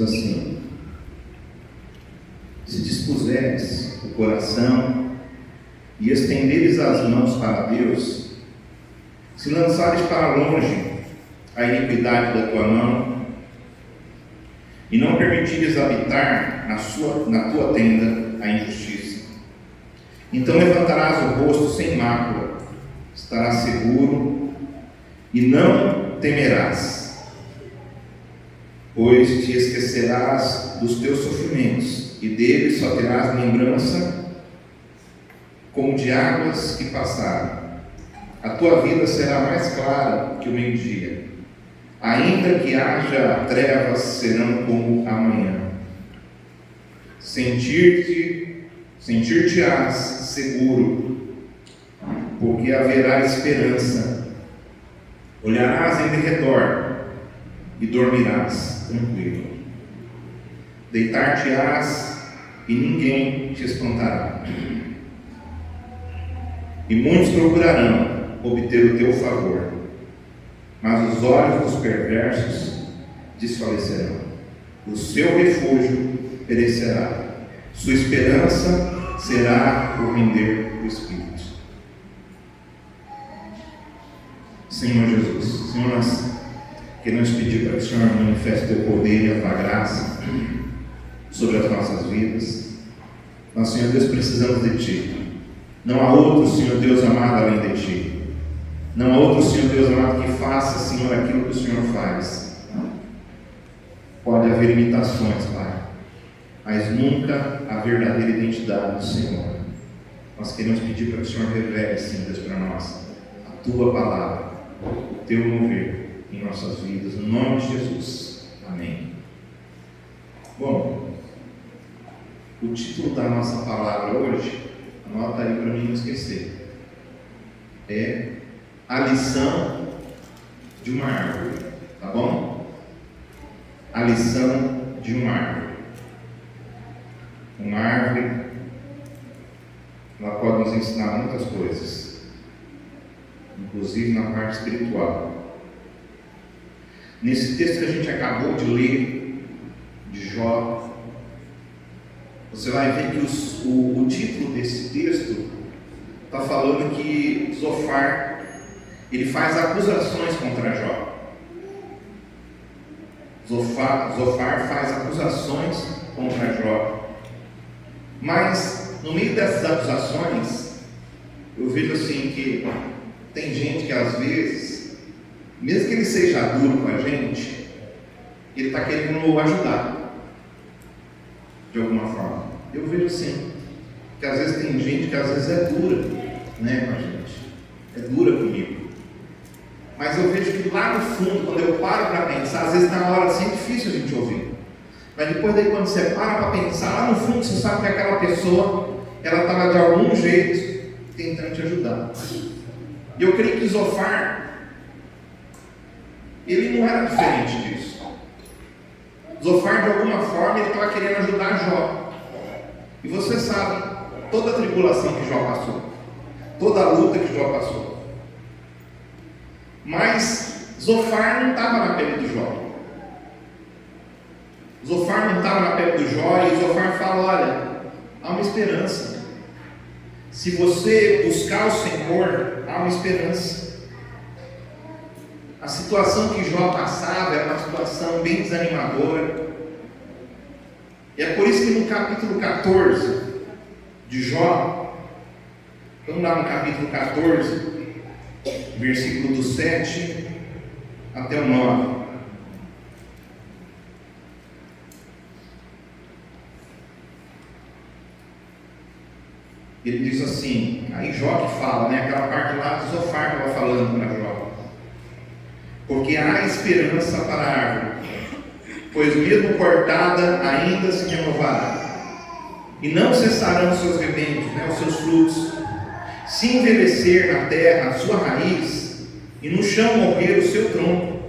assim: se dispuseres o coração e estenderes as mãos para Deus, se lançares para longe a iniquidade da tua mão, e não permitires habitar na tua tenda a injustiça, então levantarás o rosto sem mácula, estarás seguro e não temerás, pois te esquecerás dos teus sofrimentos, e deles só terás lembrança como de águas que passaram. A tua vida será mais clara que o meio-dia, ainda que haja trevas, serão como a manhã. Sentir-te-ás seguro, porque haverá esperança. Olharás em derredor e dormirás tranquilo. Deitar-te-ás e ninguém te espantará. E muitos procurarão obter o teu favor, mas os olhos dos perversos desfalecerão. O seu refúgio perecerá. Sua esperança será o render do Espírito. Senhor Jesus, Senhor, nós queremos pedir para que o Senhor manifeste o teu poder e a tua graça sobre as nossas vidas. Nós, Senhor Deus, precisamos de Ti. Não há outro, Senhor Deus amado, além de Ti. Não há outro, Senhor Deus amado, que faça, Senhor, aquilo que o Senhor faz. Pode haver imitações, Pai, mas nunca a verdadeira identidade do Senhor. Nós queremos pedir para que o Senhor revele, Senhor Deus, para nós a Tua palavra, o Teu mover em nossas vidas, no nome de Jesus. Amém. Bom, o título da nossa palavra hoje, anota aí para mim não esquecer, é a lição de uma árvore, tá bom? A lição de uma árvore. Uma árvore, ela pode nos ensinar muitas coisas, inclusive na parte espiritual. Nesse texto que a gente acabou de ler, de Jó, você vai ver que o título desse texto está falando que Zofar, ele faz acusações contra Jó. Zofar faz acusações contra Jó. Mas, no meio dessas acusações, eu vejo assim que tem gente que às vezes, mesmo que ele seja duro com a gente, ele está querendo ajudar, de alguma forma. Eu vejo assim, que às vezes tem gente que às vezes é dura, né, com a gente. É dura comigo. Mas eu vejo que lá no fundo, quando eu paro para pensar, às vezes na hora assim é difícil a gente ouvir. Mas depois daí, quando você para pensar, lá no fundo você sabe que aquela pessoa, ela estava de algum jeito tentando te ajudar. E eu creio que Zofar, ele não era diferente disso. Zofar, de alguma forma, ele estava querendo ajudar Jó. E você sabe, toda a tribulação que Jó passou, toda a luta que Jó passou. Mas Zofar não estava na pele do Jó. Zofar não estava na pele do Jó, e Zofar fala: olha, há uma esperança. Se você buscar o Senhor, há uma esperança. A situação que Jó passava era uma situação bem desanimadora. E é por isso que no capítulo 14 de Jó, vamos lá no capítulo 14, versículo do 7 até o 9. Ele diz assim, aí Jó que fala, né, aquela parte lá de Zofar que estava falando para Jó. Porque há esperança para a árvore, pois mesmo cortada ainda se renovará, e não cessarão os seus rebentos, né, os seus frutos. Se envelhecer na terra a sua raiz, e no chão morrer o seu tronco,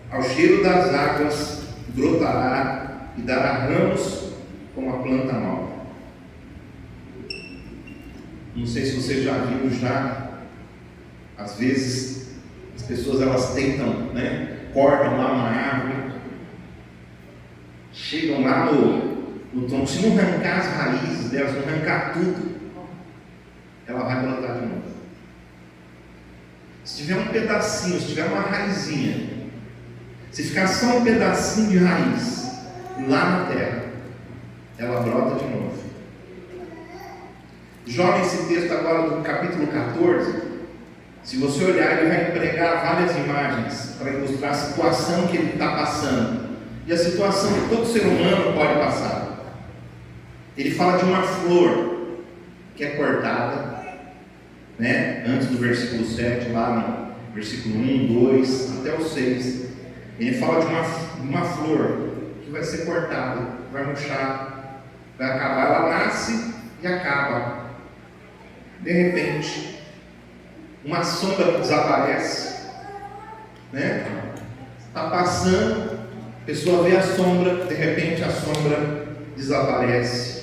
ao cheiro das águas brotará e dará ramos como a planta nova. Não sei se você já viu às vezes as pessoas elas tentam, né, cortam lá uma árvore chegam lá no tronco. Se não arrancar as raízes delas, não arrancar tudo, ela vai brotar de novo. Se tiver um pedacinho, se tiver uma raizinha, se ficar só um pedacinho de raiz lá na terra, ela brota de novo. Jó, nesse texto agora do capítulo 14, se você olhar, ele vai empregar várias imagens para ilustrar a situação que ele está passando e a situação que todo ser humano pode passar. Ele fala de uma flor que é cortada, né? Antes do versículo 7, lá no versículo 1, 2 até o 6, ele fala de uma flor que vai ser cortada, vai murchar, vai acabar. Ela nasce e acaba. De repente, uma sombra que desaparece, né? Está passando, a pessoa vê a sombra, de repente a sombra desaparece.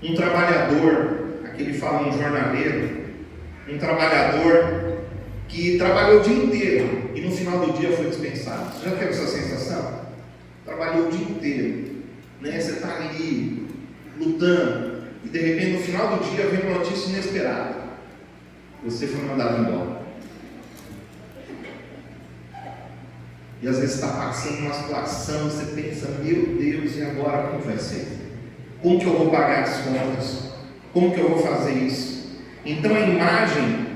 Um trabalhador, aqui ele fala um jornaleiro, um trabalhador que trabalhou o dia inteiro e no final do dia foi dispensado. Você já teve essa sensação? Trabalhou o dia inteiro, né? Você está ali lutando e de repente no final do dia vem uma notícia inesperada: você foi mandado embora. E às vezes está passando uma situação, você pensa: meu Deus, e agora como vai ser? Como que eu vou pagar as contas? Como que eu vou fazer isso? Então a imagem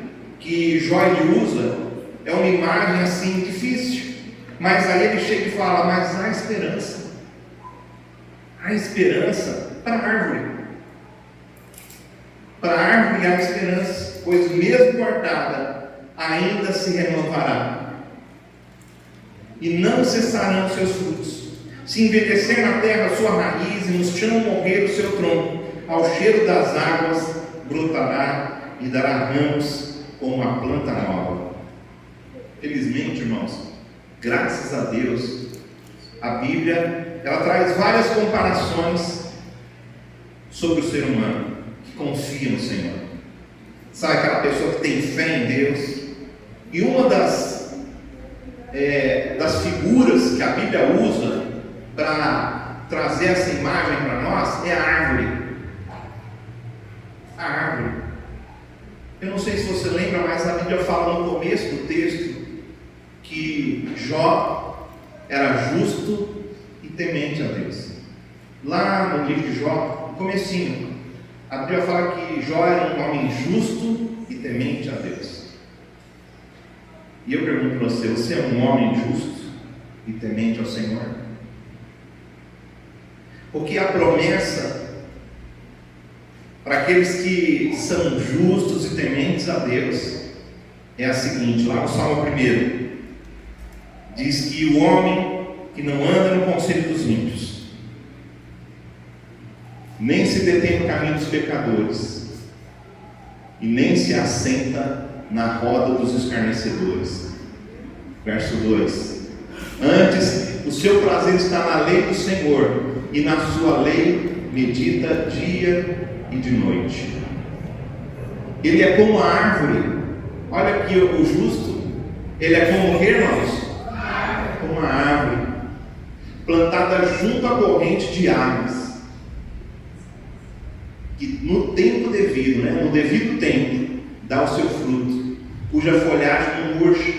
que Jó usa é uma imagem assim difícil, mas aí ele chega e fala: mas há esperança. Há esperança para a árvore. Para a árvore há esperança, pois mesmo cortada ainda se renovará e não cessarão os seus frutos. Se envelhecer na terra a sua raiz e no chão morrer o seu tronco, ao cheiro das águas brotará e dará ramos como uma planta nova. Felizmente, irmãos, graças a Deus, a Bíblia ela traz várias comparações sobre o ser humano que confia no Senhor. Sabe aquela pessoa que tem fé em Deus? E uma das figuras que a Bíblia usa para trazer essa imagem para nós é a árvore. A árvore. Eu não sei se você lembra, mas a Bíblia fala no começo do texto que Jó era justo e temente a Deus. Lá no livro de Jó, no comecinho, a Bíblia fala que Jó era um homem justo e temente a Deus. E eu pergunto para você: você é um homem justo e temente ao Senhor? Porque a promessa para aqueles que são justos e tementes a Deus é a seguinte, lá no Salmo 1, diz que o homem que não anda no conselho dos ímpios, nem se detém no caminho dos pecadores, e nem se assenta na roda dos escarnecedores. Verso 2: antes o seu prazer está na lei do Senhor, e na sua lei medita dia e de noite. Ele é como a árvore. Olha aqui o justo, ele é como o que, irmãos? Como a árvore plantada junto à corrente de águas, que no tempo devido, no devido tempo, dá o seu fruto, cuja folhagem não murcha,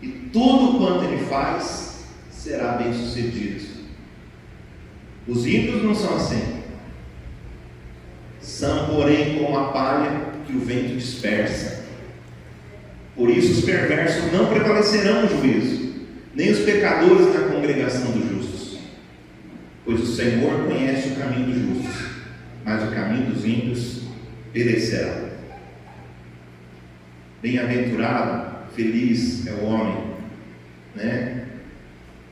e tudo quanto ele faz será bem sucedido. Os ímpios não são assim. São, porém, como a palha que o vento dispersa. Por isso os perversos não prevalecerão no juízo, nem os pecadores na congregação dos justos. Pois o Senhor conhece o caminho dos justos, mas o caminho dos ímpios perecerá. Bem-aventurado, feliz é o homem,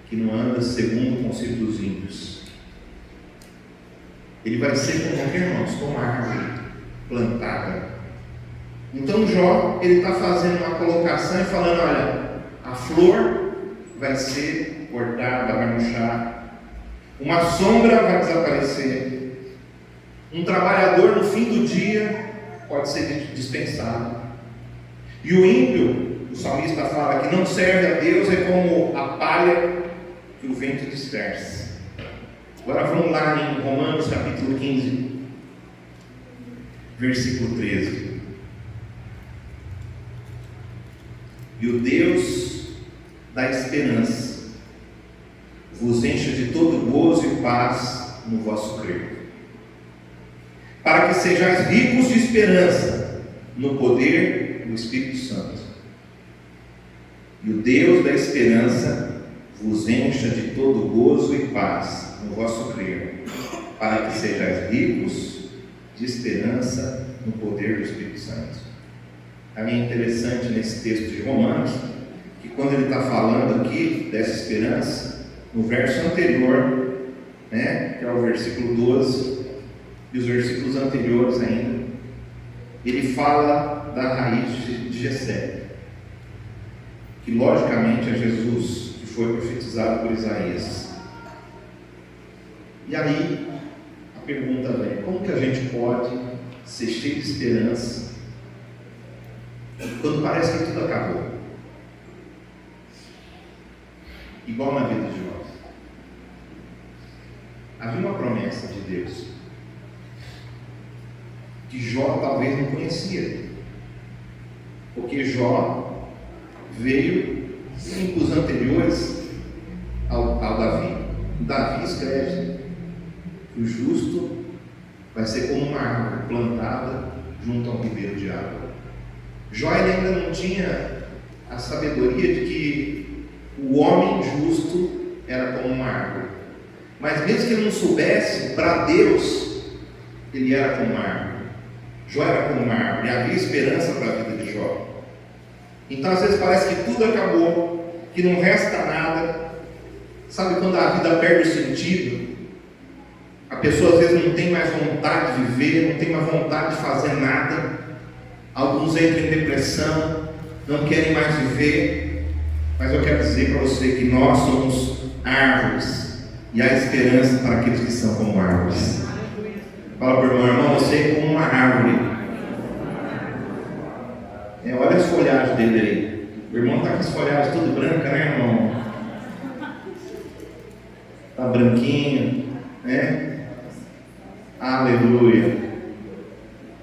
que não anda segundo o conselho dos ímpios. Ele vai ser como qualquer, irmãos, como a árvore plantada. Então Jó, ele está fazendo uma colocação e falando: olha, a flor vai ser cortada, vai murchar, uma sombra vai desaparecer, um trabalhador no fim do dia pode ser dispensado, e o ímpio, o salmista fala que não serve a Deus, é como a palha que o vento dispersa. Agora vamos lá em Romanos capítulo 15, versículo 13. E o Deus da esperança vos encha de todo gozo e paz no vosso crer, para que sejais ricos de esperança no poder do Espírito Santo. E o Deus da esperança vos encha de todo gozo e paz no vosso crer, para que sejais ricos de esperança no poder do Espírito Santo. A mim é interessante nesse texto de Romanos, que quando ele está falando aqui dessa esperança, no verso anterior, que é o versículo 12, e os versículos anteriores ainda, ele fala da raiz de Jessé, que logicamente é Jesus, que foi profetizado por Isaías. E aí a pergunta vem: como que a gente pode ser cheio de esperança quando parece que tudo acabou? Igual na vida de Jó. Havia uma promessa de Deus que Jó talvez não conhecia, porque Jó veio em tempos anteriores ao Davi. Davi escreve que o justo vai ser como uma árvore plantada junto a um ribeiro de água. Jó ainda não tinha a sabedoria de que o homem justo era como uma árvore, mas mesmo que ele não soubesse, para Deus ele era como uma árvore. Jó era como uma árvore, e havia esperança para a vida de Jó. Então às vezes parece que tudo acabou, que não resta nada. Sabe quando a vida perde o sentido? A pessoa às vezes não tem mais vontade de viver, não tem mais vontade de fazer nada. Alguns entram em depressão, não querem mais viver. Mas eu quero dizer para você que nós somos árvores, e há esperança para aqueles que são como árvores. Fala para o irmão: você é como uma árvore. Olha as folhagens dele aí. O irmão está com as folhagens tudo branca, né, irmão? Está branquinho, né? Aleluia.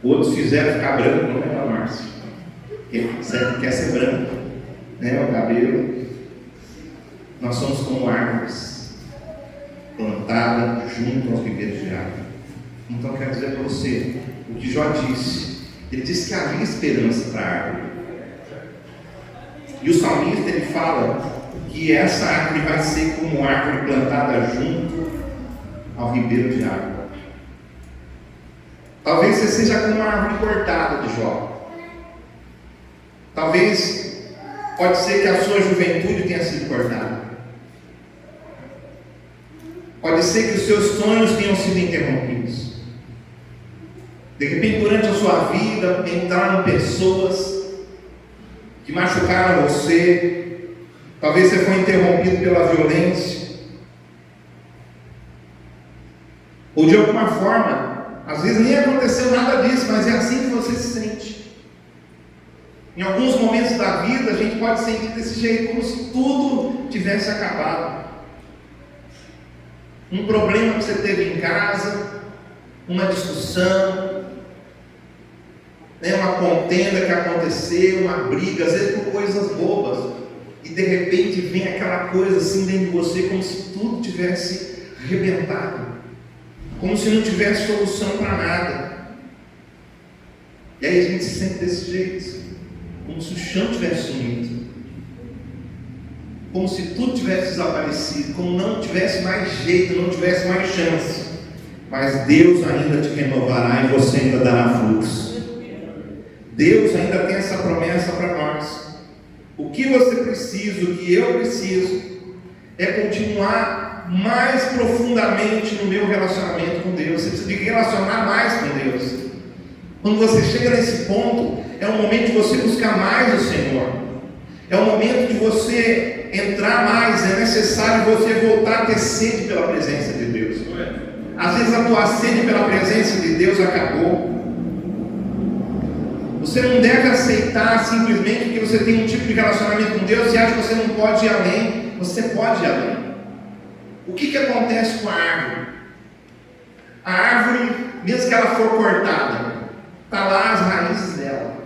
Outros fizeram ficar branco, não é, Márcio? Quer ser branco, né? O cabelo. Nós somos como árvores plantadas junto aos ribeiros de água. Então eu quero dizer para você o que Jó disse. Ele disse que havia esperança para a árvore. E o salmista ele fala que essa árvore vai ser como uma árvore plantada junto ao ribeiro de água. Talvez você seja como uma árvore cortada de Jó. Talvez, pode ser que a sua juventude tenha sido cortada. Pode ser que os seus sonhos tenham sido interrompidos. De repente, durante a sua vida, entraram pessoas que machucaram você. Talvez você foi interrompido pela violência. Ou de alguma forma, às vezes nem aconteceu nada disso, mas é assim que você se sente. Em alguns momentos da vida, a gente pode sentir desse jeito, como se tudo tivesse acabado. Um problema que você teve em casa, uma discussão, uma contenda que aconteceu, uma briga, às vezes por coisas bobas, e de repente vem aquela coisa assim dentro de você, como se tudo tivesse arrebentado, como se não tivesse solução para nada. E aí a gente se sente desse jeito, como se o chão tivesse sumido, como se tudo tivesse desaparecido, como não tivesse mais jeito, não tivesse mais chance. Mas Deus ainda te renovará e você ainda dará frutos. Deus ainda tem essa promessa para nós. O que você precisa, o que eu preciso, é continuar mais profundamente no meu relacionamento com Deus. Você precisa de relacionar mais com Deus. Quando você chega nesse ponto, é o momento de você buscar mais o Senhor. É o momento de você entrar mais. É necessário você voltar a ter sede pela presença de Deus. Às vezes a tua sede pela presença de Deus acabou. Você não deve aceitar simplesmente que você tem um tipo de relacionamento com Deus e acha que você não pode ir além. Você pode ir além. O que acontece com a árvore? A árvore, mesmo que ela for cortada, está lá as raízes dela.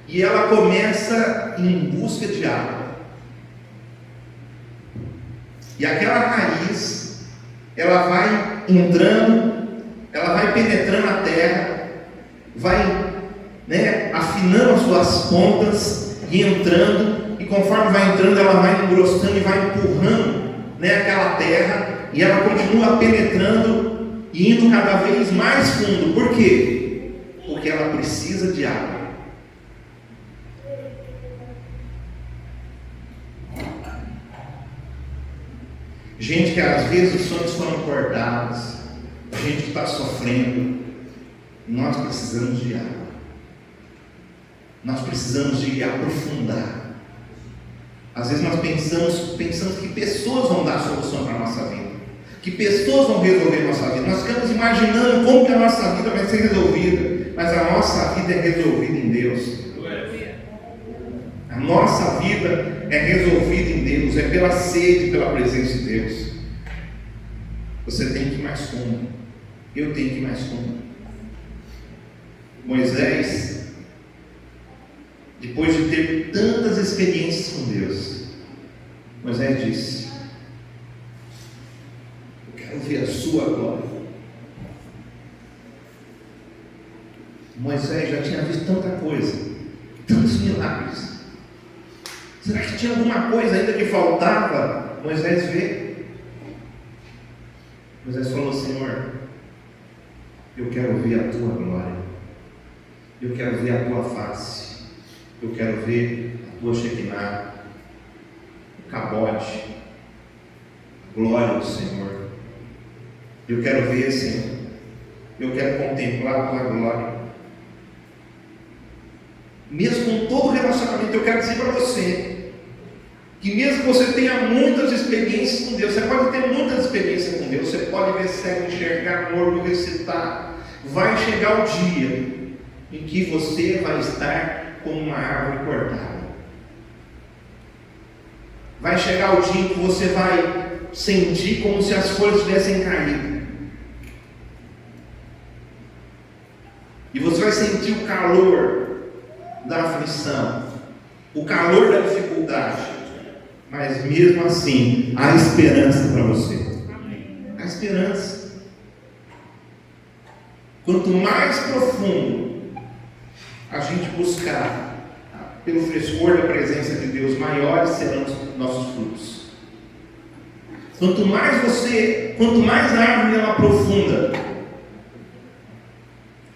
E ela começa em busca de água. E aquela raiz, ela vai entrando, ela vai penetrando a terra, vai, afinando as suas pontas e entrando, e conforme vai entrando, ela vai engrossando e vai empurrando, aquela terra, e ela continua penetrando e indo cada vez mais fundo. Por quê? Porque ela precisa de água. Gente que às vezes os sonhos foram cortados, gente que está sofrendo, nós precisamos de água. Nós precisamos de aprofundar. Às vezes nós pensamos que pessoas vão dar solução para a nossa vida, que pessoas vão resolver a nossa vida. Nós ficamos imaginando como que a nossa vida vai ser resolvida, mas a nossa vida é resolvida em Deus. A nossa vida é resolvida em Deus, é pela sede, pela presença de Deus. Você tem que ir mais fundo, eu tenho que ir mais fundo. Moisés, depois de ter tantas experiências com Deus, Moisés disse: eu quero ver a sua glória. Moisés já tinha visto tanta coisa, tantos milagres. Será que tinha alguma coisa ainda que faltava Moisés ver? Moisés falou: Senhor, eu quero ver a tua glória, eu quero ver a tua face, eu quero ver a tua Shekinah, o cabote, a glória do Senhor. Eu quero ver, Senhor, eu quero contemplar a tua glória. Mesmo com todo o relacionamento, eu quero dizer para você que mesmo que você tenha muitas experiências com Deus, você pode ter muitas experiências com Deus, você pode ver cego, enxergar, morto, recitar, vai chegar o dia em que você vai estar como uma árvore cortada. Vai chegar o dia em que você vai sentir como se as folhas tivessem caído. E você vai sentir o calor da aflição, o calor da dificuldade, mas mesmo assim há esperança para você. Há esperança. Quanto mais profundo a gente buscar pelo frescor da presença de Deus, maiores serão os nossos frutos. Quanto mais a árvore ela aprofunda,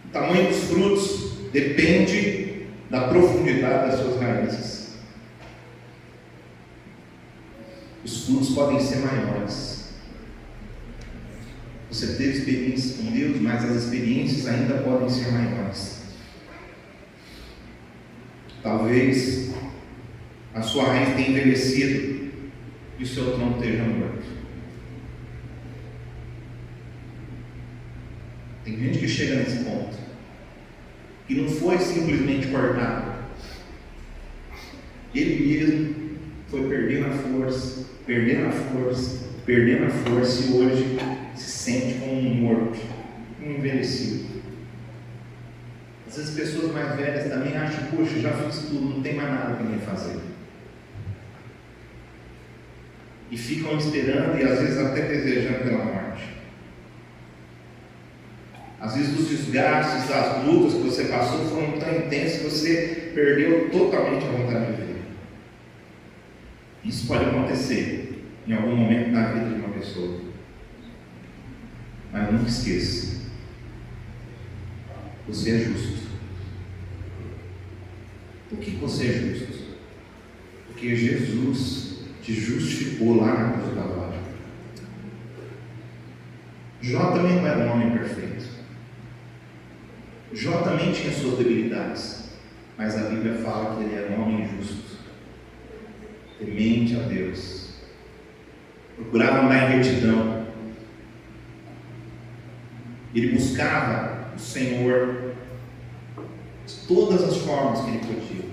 o tamanho dos frutos depende da profundidade das suas raízes. Os frutos podem ser maiores. Você teve experiências com Deus, mas as experiências ainda podem ser maiores. Talvez a sua raiz tenha envelhecido e o seu tronco esteja morto. Tem gente que chega nesse ponto, que não foi simplesmente cortado. Ele mesmo foi perdendo a força, e hoje se sente como um morto, um envelhecido. Às vezes pessoas mais velhas também acham: puxa, já fiz tudo, não tem mais nada para mim fazer. E ficam esperando e às vezes até desejando pela morte. Às vezes os desgastes, as lutas que você passou foram tão intensas que você perdeu totalmente a vontade de viver. Isso pode acontecer em algum momento na vida de uma pessoa. Mas nunca esqueça: você é justo. Por que você é justo? Porque Jesus te justificou lá na cruz do Calvário. Jó também não era um homem perfeito. Jó também tinha suas debilidades, mas a Bíblia fala que ele era um homem justo, temente a Deus, procurava andar em retidão. Ele buscava o Senhor de todas as formas que ele podia.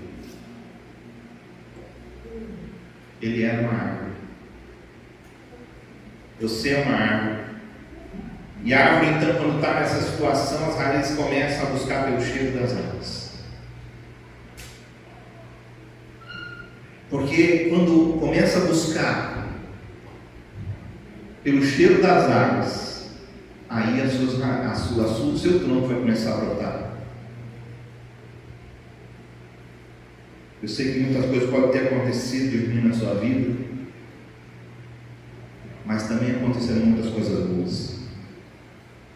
Ele era uma árvore, Você é uma árvore. E a árvore, então, quando está nessa situação, as raízes começam a buscar pelo cheiro das águas. Porque quando começa a buscar pelo cheiro das águas, aí o seu tronco vai começar a brotar. Eu sei que muitas coisas podem ter acontecido de ruim na sua vida, mas também aconteceram muitas coisas boas.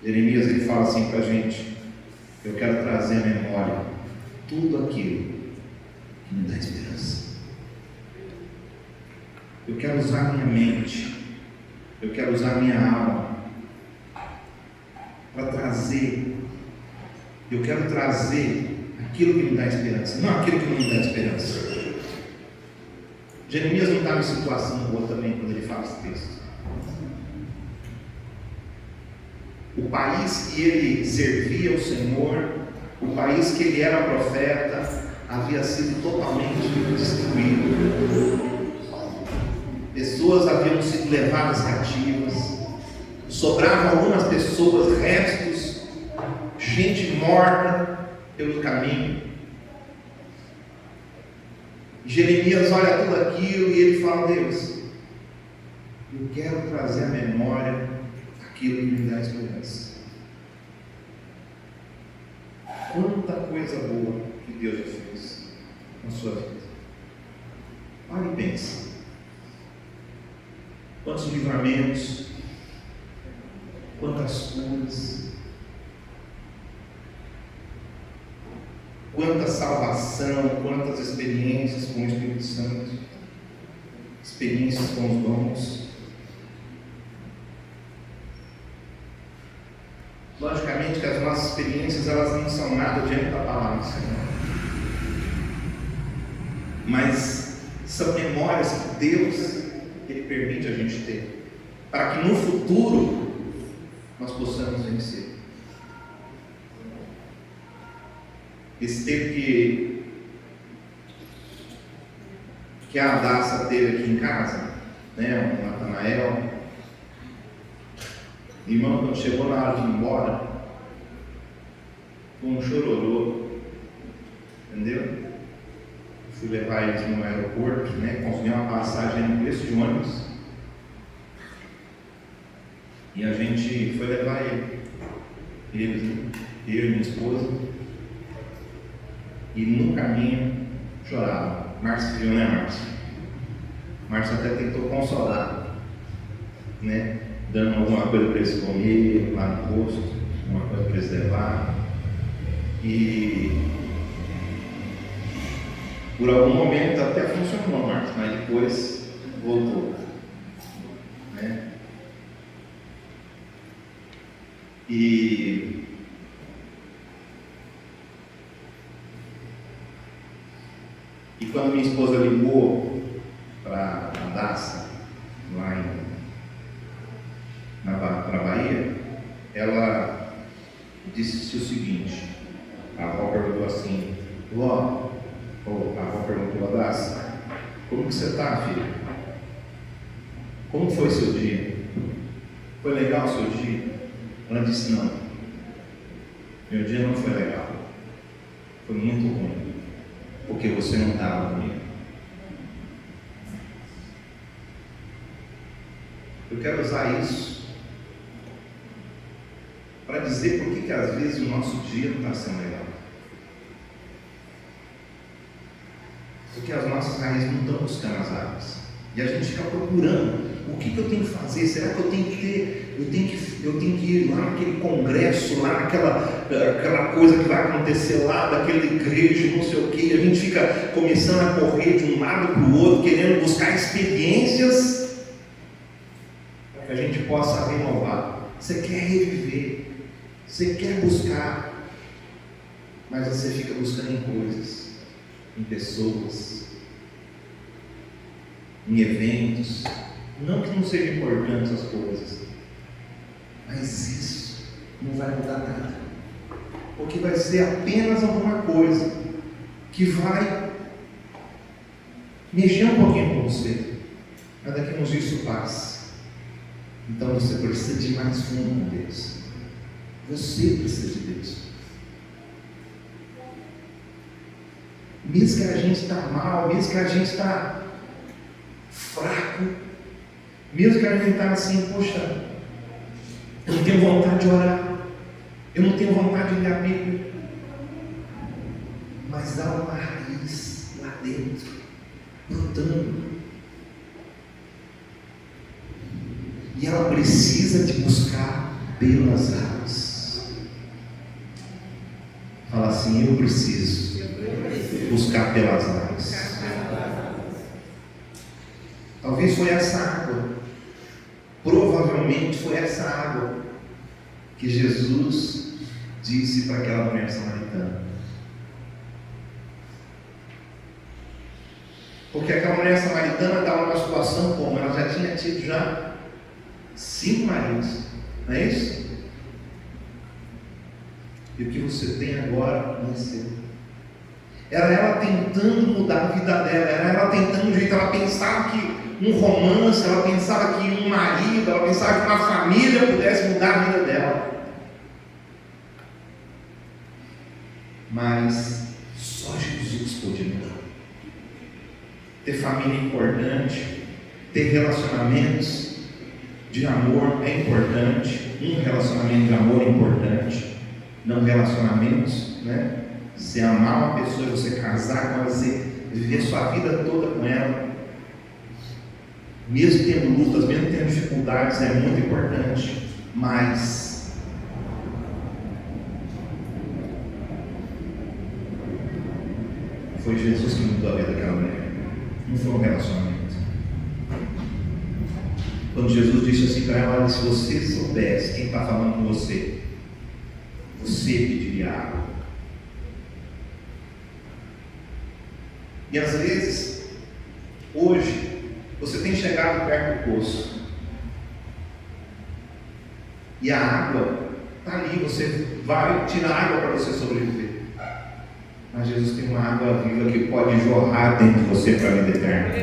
Jeremias ele fala assim para a gente: eu quero trazer à memória tudo aquilo que me dá esperança. Eu quero usar minha mente, eu quero usar minha alma para trazer. Eu quero trazer aquilo que me dá esperança, não aquilo que não me dá esperança. Jeremias não estava em situação boa também quando ele fala esse texto. O país que ele servia ao Senhor, o país que ele era profeta, havia sido totalmente destruído. Pessoas haviam sido levadas cativas, sobravam algumas pessoas, restos, gente morta pelo caminho. Jeremias olha tudo aquilo e ele fala: Deus, eu quero trazer à memória aquilo que me dá esperança. Quanta coisa boa que Deus já fez na sua vida. Olha e pensa. Quantos livramentos, quantas curas, quanta salvação, quantas experiências com o Espírito Santo, experiências com os dons. Logicamente que as nossas experiências elas não são nada diante da palavra do Senhor, mas são memórias que Deus Ele permite a gente ter, para que no futuro nós possamos vencer. Esse tempo que a Adassa teve aqui em casa, né, o Natanael, irmão, quando chegou na hora de ir embora, foi um chororô, entendeu? Fui levar eles no aeroporto, né? Consegui uma passagem no preço de ônibus. E a gente foi levar eles, né? Eu e minha esposa. E no caminho choravam. Márcio viu, né, Márcio? Márcio até tentou consolar, né? Dando alguma coisa para eles comer lá no posto, alguma coisa para eles levar. E por algum momento até funcionou, Marcos, mas depois voltou, né? E quando minha esposa ligou para a Daça, lá para a Bahia, ela disse o seguinte: a avó perguntou assim: Ló, a avó perguntou a Daça, como que você está, filha? Como foi seu dia? Foi legal o seu dia? Ela disse: não, meu dia não foi legal, foi muito ruim, porque você não estava comigo. Eu quero usar isso para dizer por que às vezes o nosso dia não está sendo legal. Porque as nossas raízes não estão buscando as águas. E a gente fica procurando. O que eu tenho que fazer? Será que eu tenho que ter? Eu tenho que ir lá naquele congresso, lá naquela coisa que vai acontecer lá, daquela igreja, não sei o que. A gente fica começando a correr de um lado para o outro, querendo buscar experiências para que a gente possa renovar. Você quer reviver, você quer buscar, mas você fica buscando em coisas, em pessoas, em eventos. Não que não sejam importantes as coisas, mas isso não vai mudar nada, porque vai ser apenas alguma coisa que vai mexer um pouquinho com você, mas daqui a uns dias isso passa. Então você precisa de mais fundo com Deus. Você precisa de Deus. Mesmo que a gente está mal, mesmo que a gente está fraco, mesmo que a gente está assim, poxa, eu não tenho vontade de orar, eu não tenho vontade de ler a Bíblia, mas há uma raiz lá dentro, brotando, e ela precisa de buscar pelas águas. Fala assim: eu preciso buscar pelas águas. Talvez foi essa água, provavelmente foi essa água que Jesus disse para aquela mulher samaritana. Porque aquela mulher samaritana estava numa situação como? Ela já tinha tido 5 maridos, não é isso? E o que você tem agora não é seu. Era ela tentando mudar a vida dela, era ela tentando de jeito, ela pensava que um romance, ela pensava que um marido, ela pensava que uma família pudesse mudar a vida dela. Mas só Jesus pôde mudar. Ter família é importante, ter relacionamentos de amor é importante, um relacionamento de amor é importante, não relacionamentos, né? Você amar uma pessoa, você casar com ela, você viver sua vida toda com ela, mesmo tendo lutas, mesmo tendo dificuldades, é muito importante, mas foi Jesus que mudou a vida daquela mulher, não foi um relacionamento. Quando Jesus disse assim para ela: olha, se você soubesse quem está falando com você, você pediria água. E às vezes, hoje, você tem chegado perto do poço, e a água está ali, você vai tirar água para você sobreviver. Mas Jesus tem uma água viva que pode jorrar dentro de você para a vida eterna.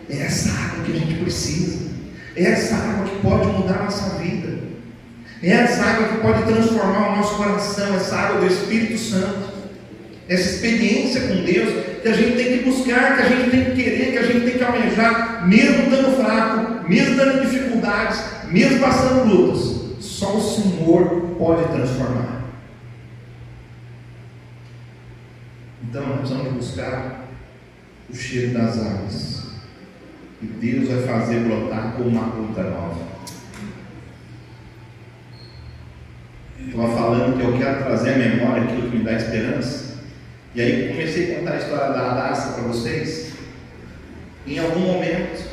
É essa água que a gente precisa. É essa água que pode mudar a nossa vida. É essa água que pode transformar o nosso coração. Essa água do Espírito Santo. Essa experiência com Deus que a gente tem que buscar, que a gente tem que querer, que a gente tem que almejar, mesmo estando fraco, mesmo dando dificuldades, mesmo passando lutas. Só o Senhor pode transformar. Então nós precisamos buscar o cheiro das águas. E Deus vai fazer brotar como uma fruta nova. Estava falando que eu quero trazer à memória aquilo que me dá esperança. E aí comecei a contar a história da Adassa para vocês. Em algum momento,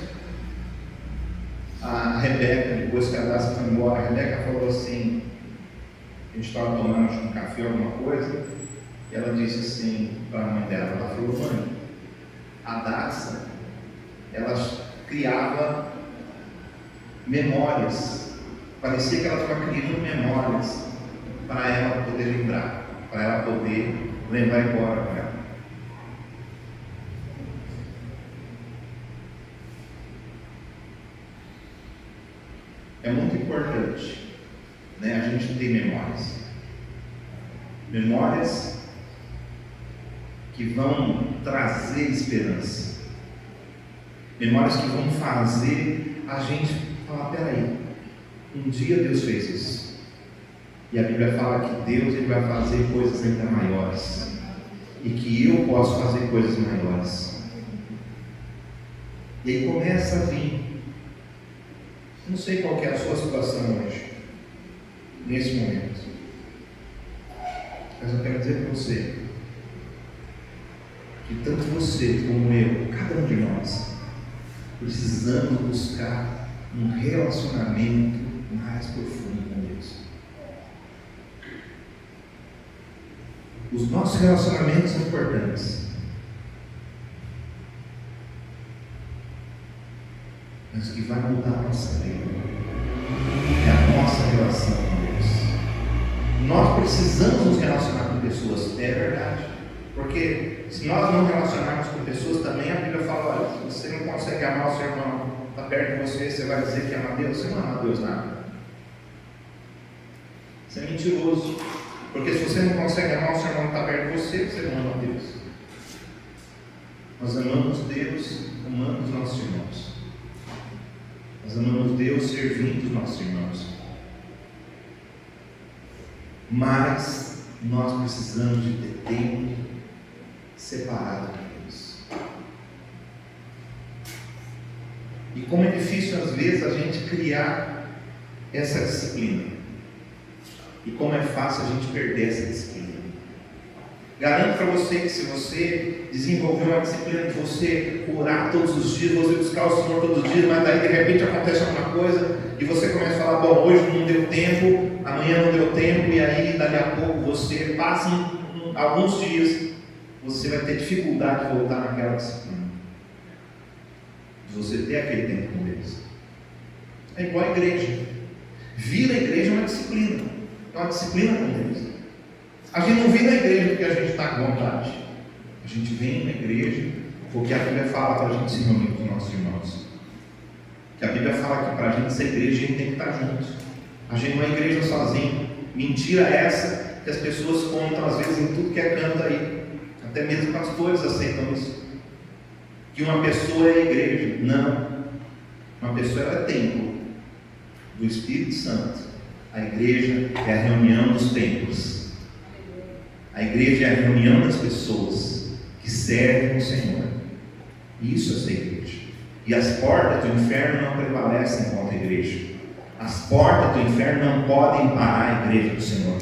a Rebeca, depois que a Adassa foi embora, a Rebeca falou assim, a gente estava tomando um café, alguma coisa, e ela disse assim para a mãe dela, ela falou: mãe, a Adassa, ela criava memórias, parecia que ela estava criando memórias para ela poder lembrar, para ela poder levar embora com ela. É muito importante, né, a gente ter memórias que vão trazer esperança, memórias que vão fazer a gente falar: peraí, um dia Deus fez isso. E a Bíblia fala que Deus ele vai fazer coisas ainda maiores. E que eu posso fazer coisas maiores. E aí começa a vir. Não sei qual que é a sua situação hoje, nesse momento. Mas eu quero dizer para você que tanto você como eu, cada um de nós, precisamos buscar um relacionamento mais profundo com Deus. Os nossos relacionamentos são importantes, mas o que vai mudar a nossa vida é a nossa relação com Deus. Nós precisamos nos relacionar com pessoas, é verdade, porque se nós não relacionarmos com pessoas também, a Bíblia fala: olha, se você não consegue amar o seu irmão, está perto de você, você vai dizer que ama Deus? Você não ama Deus nada. Você é mentiroso. Porque se você não consegue amar o seu irmão que está perto de você, você não ama Deus. Nós amamos Deus amando os nossos irmãos. Nós amamos Deus servindo os nossos irmãos. Mas nós precisamos de ter tempo separado de Deus. E como é difícil às vezes a gente criar essa disciplina. E como é fácil a gente perder essa disciplina. Garanto para você que se você desenvolver uma disciplina de você orar todos os dias, você buscar o Senhor todos os dias, mas daí de repente acontece alguma coisa e você começa a falar, bom, hoje não deu tempo, amanhã não deu tempo, e aí dali a pouco você passa alguns dias, você vai ter dificuldade de voltar naquela disciplina. De você ter aquele tempo com Deus. É igual a igreja. Vir à igreja é uma disciplina. É uma disciplina com Deus. A gente não vem na igreja porque a gente está com vontade. A gente vem na igreja porque a Bíblia fala para a gente se reunir com os nossos irmãos. Que a Bíblia fala que para a gente ser igreja, a gente tem que estar juntos. A gente não é igreja sozinho. Mentira essa que as pessoas contam às vezes em tudo que é canto aí. Até mesmo pastores aceitam isso. Que uma pessoa é igreja. Não. Uma pessoa é templo do Espírito Santo. A igreja é a reunião dos templos. A igreja é a reunião das pessoas que servem o Senhor. Isso é ser igreja. E as portas do inferno não prevalecem contra a igreja. As portas do inferno não podem parar a igreja do Senhor.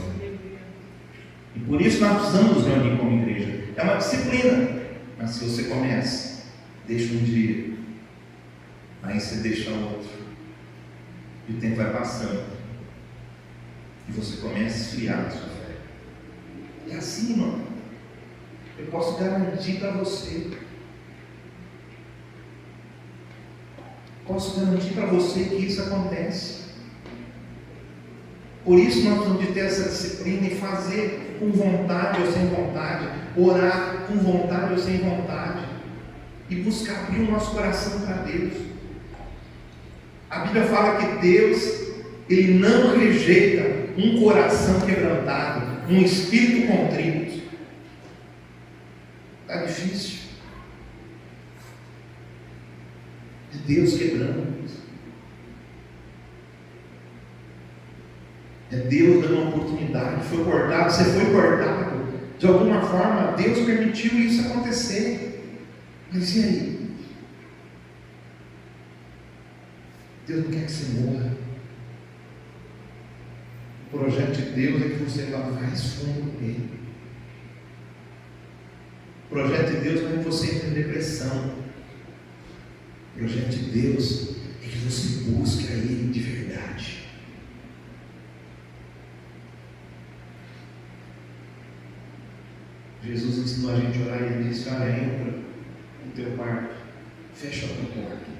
E por isso nós precisamos nos reunir como igreja. É uma disciplina. Mas se você começa, deixa um dia, aí você deixa outro, e o tempo vai passando, e você começa a esfriar na sua fé. É assim, irmão. Eu posso garantir para você. Posso garantir para você que isso acontece. Por isso nós temos de ter essa disciplina e fazer com vontade ou sem vontade, orar com vontade ou sem vontade, e buscar abrir o nosso coração para Deus. A Bíblia fala que Deus, Ele não rejeita um coração quebrantado, um espírito contrito. Está difícil. De Deus quebrando. É Deus dando uma oportunidade. Foi cortado, você foi cortado. De alguma forma, Deus permitiu isso acontecer. Mas e aí? Deus não quer que você morra. O projeto de Deus é que você vá mais fundo nele. O projeto de Deus não é que você entre em depressão. O projeto de Deus é que você busque a Ele de verdade. Jesus ensinou a gente a orar e Ele disse, olha, entra no teu quarto, fecha a tua porta.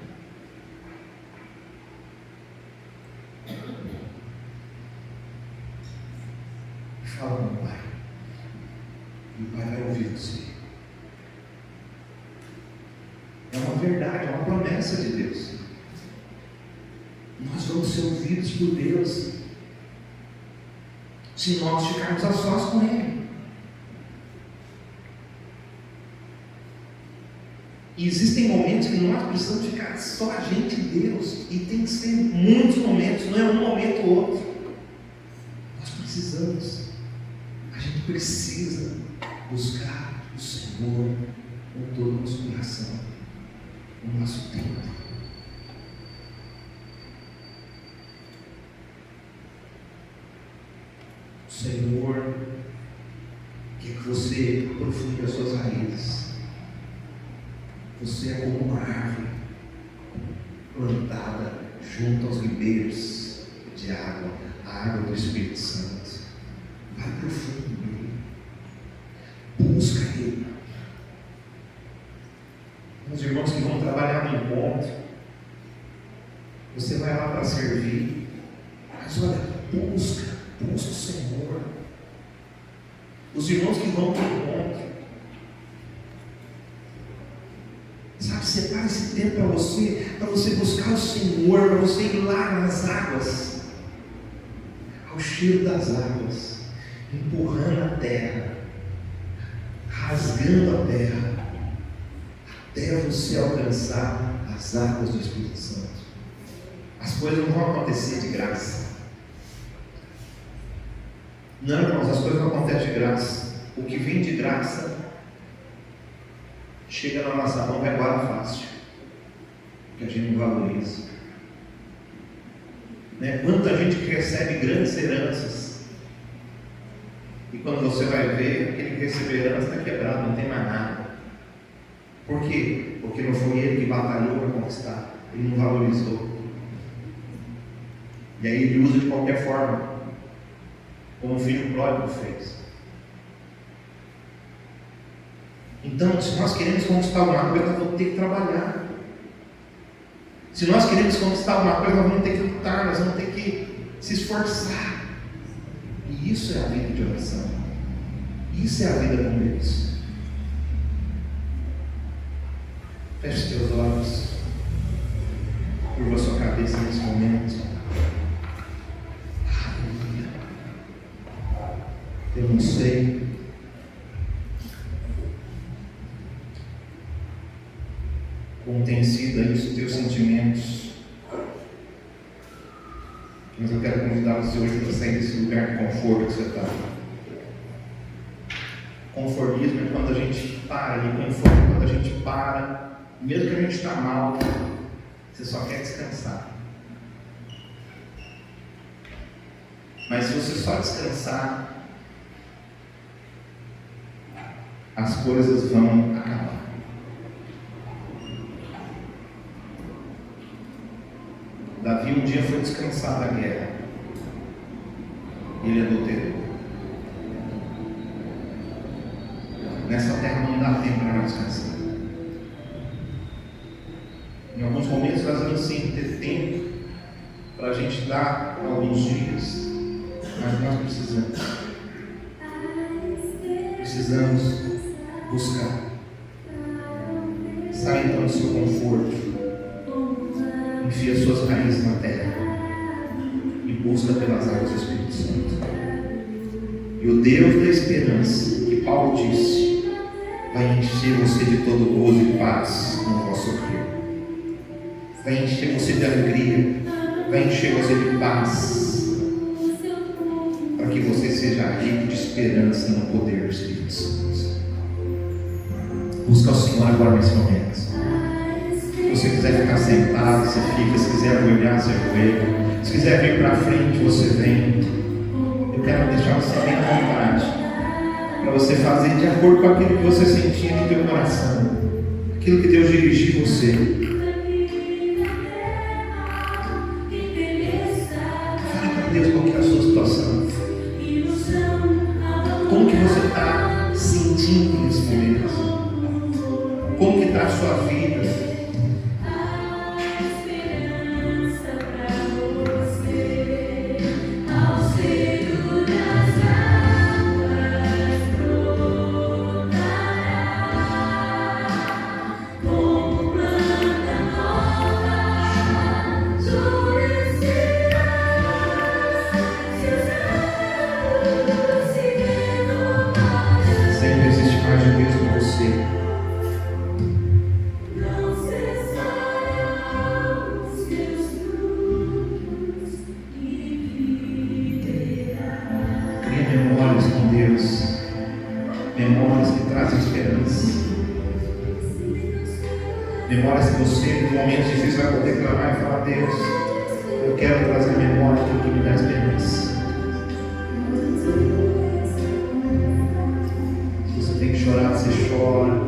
Fala com o Pai. E o Pai vai ouvir você. É uma verdade, é uma promessa de Deus. Nós vamos ser ouvidos por Deus se nós ficarmos a sós com Ele. E existem momentos que nós precisamos ficar só a gente e Deus. E tem que ser muitos momentos, não é um momento ou outro. Nós precisamos. A gente precisa buscar o Senhor com todo o nosso coração, o nosso tempo. O Senhor quer que você aprofunde as suas raízes. Você é como uma árvore plantada junto aos ribeiros de água, a água do Espírito Santo. Vai profundo nele. Busca Ele. Os irmãos que vão trabalhar no encontro, você vai lá para servir, mas olha, busca o Senhor. Os irmãos que vão para o encontro, sabe, separa esse tempo para você buscar o Senhor, para você ir lá nas águas, ao cheiro das águas, empurrando a terra, rasgando a terra, até você alcançar as águas do Espírito Santo. As coisas não vão acontecer de graça. Não, irmãos, as coisas não acontecem de graça. O que vem de graça chega na nossa mão, vai embora fácil, porque a gente não valoriza. Quanta gente que recebe grandes heranças, e quando você vai ver, aquele que recebeu herança está quebrado, não tem mais nada. Por quê? Porque não foi ele que batalhou para conquistar, ele não valorizou. E aí ele usa de qualquer forma, como o filho pródigo fez. Então, se nós queremos conquistar alguma coisa, nós vamos ter que trabalhar. Se nós queremos conquistar alguma coisa, nós vamos ter que lutar, nós vamos ter que se esforçar. E isso é a vida de oração. Isso é a vida com Deus. Feche seus olhos. Curva sua cabeça nesse momento. Aleluia. Eu não sei como tem sido aí os teus sentimentos, mas eu quero convidar você hoje para sair desse lugar de conforto que você está. Conformismo é quando a gente para, e conforto é quando a gente para, mesmo que a gente está mal, você só quer descansar. Mas se você só descansar, as coisas vão acabar. Davi um dia foi descansar da guerra. Ele adulterou. Nessa terra não dá tempo para nós descansar. Em alguns momentos nós vamos sim ter tempo para a gente dar alguns dias, mas nós precisamos buscar. Sai então do seu conforto. Enfia suas raízes na terra e busca pelas águas do Espírito Santo. E o Deus da esperança, que Paulo disse, vai encher você de todo gozo e paz no vosso sofrer. Vai encher você de alegria, vai encher você de paz, para que você seja rico de esperança no poder do Espírito Santo. Busca o Senhor agora nesse momento. Se você quiser ficar sentado, você fica. Se quiser ajoelhar, você ajoelha. Se quiser vir para frente, você vem. Eu quero deixar você bem à vontade, para você fazer de acordo com aquilo que você sentia no teu coração, aquilo que Deus dirigiu você. Fala para Deus qual que é a sua situação. Como que você está sentindo nesse momento? Como que está a sua vida? Memórias que trazem esperança. Memórias que você, em momentos difíceis, vai poder clamar e falar: Deus, eu quero trazer memória que me dá esperança. Se você tem que chorar, você chora.